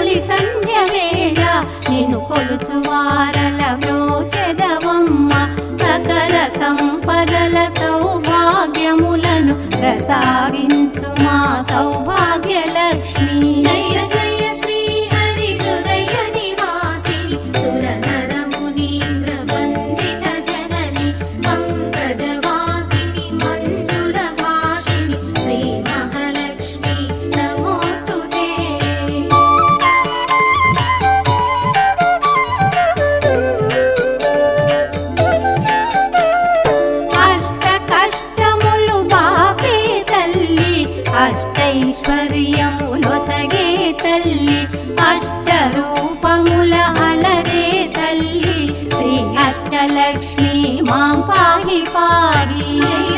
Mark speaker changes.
Speaker 1: తొలి సంధ్య వేళ నిన్ను కొలుచువారల బ్రోచెదవమ్మ సకల సంపదల సౌభాగ్యములను ప్రసాదించు మా సౌభాగ్య లక్ష్మి
Speaker 2: జయ జయ శ్రీ హరి హృదయ నివాసిని సురనర మునీంద్ర వందిత జనని పంకజవాసిని మంజుల భాషిని శ్రీ మహాలక్ష్మి నమోస్తుతే
Speaker 1: అష్ట కష్టములు బాపే తల్లి అష్టైశ్వర్యములొసగే తల్లి అష్ట రూపముల అలరే తల్లి శ్రీ అష్టలక్ష్మి మాం పాహి పాహి
Speaker 2: జయ